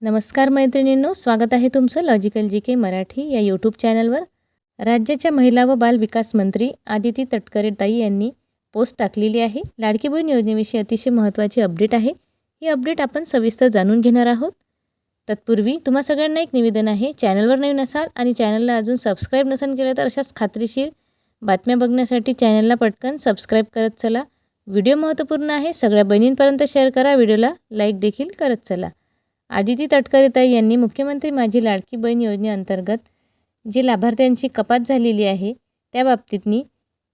नमस्कार मैत्रिणींनो, स्वागत आहे तुमचं लॉजिकल जी के मराठी या यूट्यूब चॅनलवर. राज्याच्या महिला व बाल विकास मंत्री आदिती तटकरे ताई यांनी पोस्ट टाकलेली आहे. लाडकी बहीण योजनेविषयी अतिशय महत्त्वाची अपडेट आहे. ही अपडेट आपण सविस्तर जाणून घेणार आहोत. तत्पूर्वी तुम्हा सगळ्यांना एक निवेदन आहे, चॅनलवर नवीन असाल आणि चॅनलला अजून सबस्क्राईब नसेल केलं तर अशाच खात्रीशीर बातम्या बघण्यासाठी चॅनलला पटकन सबस्क्राईब करत चला. व्हिडिओ महत्त्वपूर्ण आहे, सगळ्या बहिणींपर्यंत शेअर करा, व्हिडिओला लाईक देखील करत चला. आदिती तटकरे ताई यांनी मुख्यमंत्री माझी लाडकी बहीण योजनेअंतर्गत जी लाभार्थ्यांची कपात झालेली आहे त्या बाबतीतनी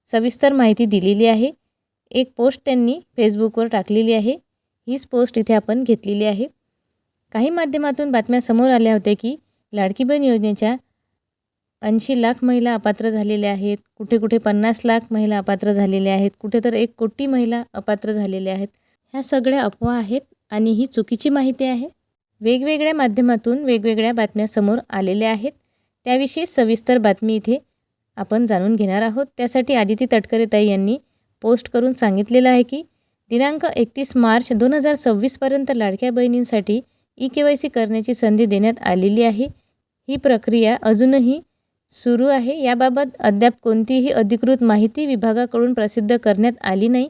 सविस्तर माहिती दिलेली आहे. एक पोस्ट त्यांनी फेसबुकवर टाकलेली आहे. हीच पोस्ट इथे आपण घेतलेली आहे. काही माध्यमातून बातम्या समोर आल्या होत्या की लाडकी बहीण योजनेच्या 80 लाख महिला अपात्र झालेल्या आहेत, कुठे कुठे 50 लाख महिला अपात्र झालेल्या आहेत, कुठे तर 1 कोटी महिला अपात्र झालेल्या आहेत. ह्या सगळ्या अफवा आहेत आणि ही चुकीची माहिती आहे. वेगवेगळ्या माध्यमातून वेगवेगळ्या बातम्या समोर आलेल्या आहेत. त्याविषयी सविस्तर बातमी इथे आपण जाणून घेणार आहोत. त्यासाठी आदिती तटकरे ताई यांनी पोस्ट करून सांगितलेलं आहे की दिनांक 31 मार्च 2026 पर्यंत लाडक्या बहिणींसाठी EKYC करण्याची संधी देण्यात आलेली आहे. ही प्रक्रिया अजूनही सुरू आहे. याबाबत अद्याप कोणतीही अधिकृत माहिती विभागाकडून प्रसिद्ध करण्यात आली नाही.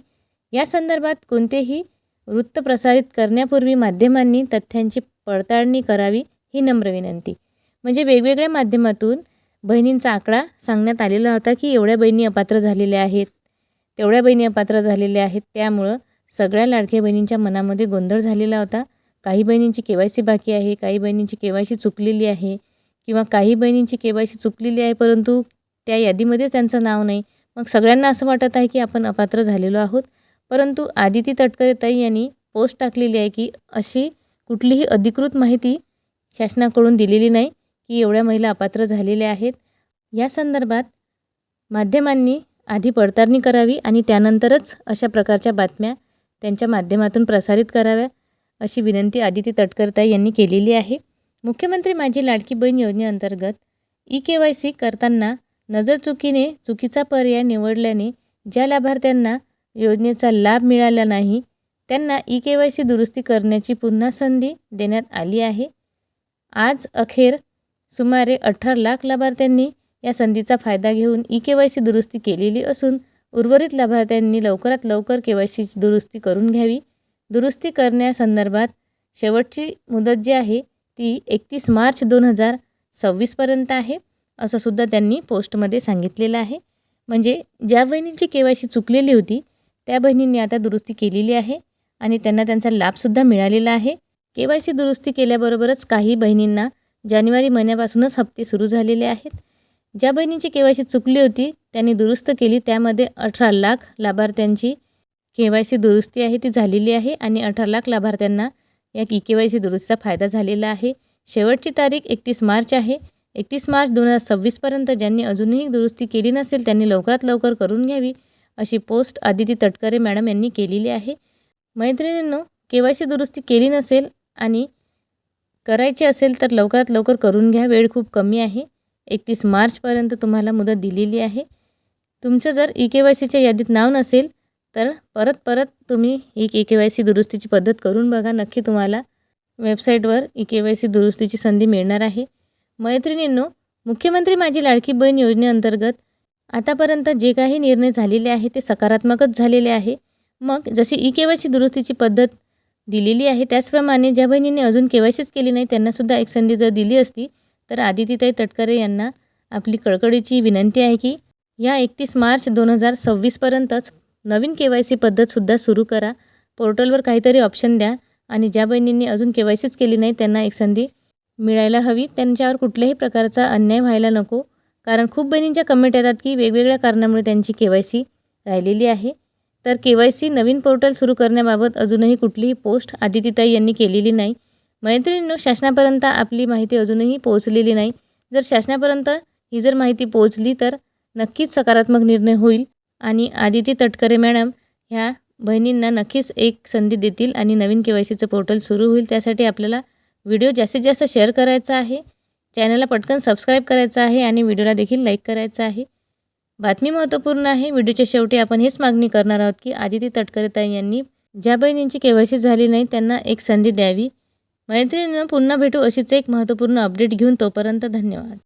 या संदर्भात कोणतेही वृत्त प्रसारित करण्यापूर्वी माध्यमांनी तथ्यांची पडताळणी करावी ही नम्र विनंती. म्हणजे वेगवेगळ्या माध्यमातून बहिणींचा आकडा सांगण्यात आलेला होता की एवढ्या बहिणी अपात्र झालेल्या आहेत, तेवढ्या बहिणी अपात्र झालेल्या आहेत. त्यामुळं सगळ्या लाडक्या बहिणींच्या मनामध्ये गोंधळ झालेला होता. काही बहिणींची KYC बाकी आहे, काही बहिणींची KYC चुकलेली आहे किंवा काही बहिणींची KYC चुकलेली आहे परंतु त्या यादीमध्ये त्यांचं नाव नाही. मग सगळ्यांना असं वाटत आहे की आपण अपात्र झालेलो आहोत. परंतु आदिती तटकरे ताई यांनी पोस्ट टाकलेली आहे की अशी कुठलीही अधिकृत माहिती शासनाकडून दिलेली नाही की एवढ्या महिला अपात्र झालेल्या आहेत. या संदर्भात माध्यमांनी आधी पडताळणी करावी आणि त्यानंतरच अशा प्रकारच्या बातम्या त्यांच्या माध्यमातून प्रसारित कराव्या अशी विनंती आदिती तटकरे ताई यांनी केलेली आहे. मुख्यमंत्री माझी लाडकी बहीण योजनेअंतर्गत EKYC करताना नजरचुकीने चुकीचा पर्याय निवडल्याने ज्या लाभार्थ्यांना योजनेचा लाभ मिळाला नाही त्यांना EKYC दुरुस्ती करण्याची पुन्हा संधी देण्यात आली आहे. आज अखेर सुमारे 18 लाख लाभार्थ्यांनी या संधीचा फायदा घेऊन EKYC दुरुस्ती केलेली असून उर्वरित लाभार्थ्यांनी लवकरात लवकर KYC दुरुस्ती करून घ्यावी. दुरुस्ती करण्यासंदर्भात शेवटची मुदत जी आहे ती 31 मार्च 2026 पर्यंत आहे असं सुद्धा त्यांनी पोस्टमध्ये सांगितलेलं आहे. म्हणजे ज्या बहिणींची KYC चुकलेली होती त्या बहिणींनी आता दुरुस्ती केलेली आहे आणि त्यांना त्यांचा लाभसुद्धा मिळालेला आहे. KYC दुरुस्ती केल्याबरोबरच काही बहिणींना जानेवारी महिन्यापासूनच हप्ते सुरू झालेले आहेत. ज्या बहिणींची KYC चुकली होती त्यांनी दुरुस्त केली, त्यामध्ये 18 लाख लाभार्थ्यांची KYC दुरुस्ती आहे ती झालेली आहे आणि 18 लाख लाभार्थ्यांना या EKYC दुरुस्तीचा फायदा झालेला आहे. शेवटची तारीख 31 मार्च आहे. 31 मार्च 2026 पर्यंत ज्यांनी अजूनही दुरुस्ती केली नसेल त्यांनी लवकरात लवकर करून घ्यावी अशी पोस्ट आदिती तटकरे मॅडम यांनी केलेली आहे. मैत्रिणींनो, KYC दुरुस्ती केली नसेल आणि करायची असेल तर लवकरात लवकर करून घ्या. वेळ खूप कमी आहे. 31 मार्चपर्यंत तुम्हाला मुदत दिलेली आहे. तुमचं जर EKYCच्या यादीत नाव नसेल तर परत तुम्ही ही EKYC दुरुस्तीची पद्धत करून बघा. नक्की तुम्हाला वेबसाईटवर EKYC दुरुस्तीची संधी मिळणार आहे. मैत्रिणींनो, मुख्यमंत्री माझी लाडकी बहीण योजनेअंतर्गत आतापर्यंत जे काही निर्णय झालेले आहे ते सकारात्मकच झालेले आहे. मग जशी EKYC दुरुस्तीची पद्धत दिलेली आहे त्याचप्रमाणे ज्या बहिणींनी अजून KYCच केली नाही त्यांनासुद्धा एक संधी जर दिली असती तर आदितीताई तटकरे यांना आपली कळकळीची विनंती आहे की या 31 मार्च 2026 पर्यंतच नवीन KYC पद्धतसुद्धा सुरू करा. पोर्टलवर काहीतरी ऑप्शन द्या आणि ज्या बहिणींनी अजून KYCच केली नाही त्यांना एक संधी मिळायला हवी. त्यांच्यावर कुठल्याही प्रकारचा अन्याय व्हायला नको. कारण खूप बहिणींच्या कमेंट येतात की वेगवेगळ्या कारणामुळे त्यांची KYC राहिलेली आहे. तर KYC नवीन पोर्टल सुरू करण्याबाबत अजूनही कुठलीही पोस्ट आदितीताई यांनी केलेली नाही. मैत्रिणींनो, शासनापर्यंत आपली माहिती अजूनही पोहोचलेली नाही. जर शासनापर्यंत ही जर माहिती पोहोचली तर नक्कीच सकारात्मक निर्णय होईल आणि आदिती तटकरे मॅडम ह्या बहिणींना नक्कीच एक संधी देतील आणि नवीन KYCचं पोर्टल सुरू होईल. त्यासाठी आपल्याला व्हिडिओ जास्तीत जास्त शेअर करायचा आहे, चॅनलला पटकन सबस्क्राईब करायचं आहे आणि व्हिडिओला देखील लाईक करायचं आहे. बातमी महत्त्वपूर्ण आहे. व्हिडिओच्या शेवटी आपण हेच मागणी करणार आहोत की आदिती तटकरे ताई यांनी ज्या बहिणींची KYC झाली नाही त्यांना एक संधी द्यावी. मैत्रिणींनो, पुन्हा भेटू अशीच एक महत्त्वपूर्ण अपडेट घेऊन. तोपर्यंत धन्यवाद.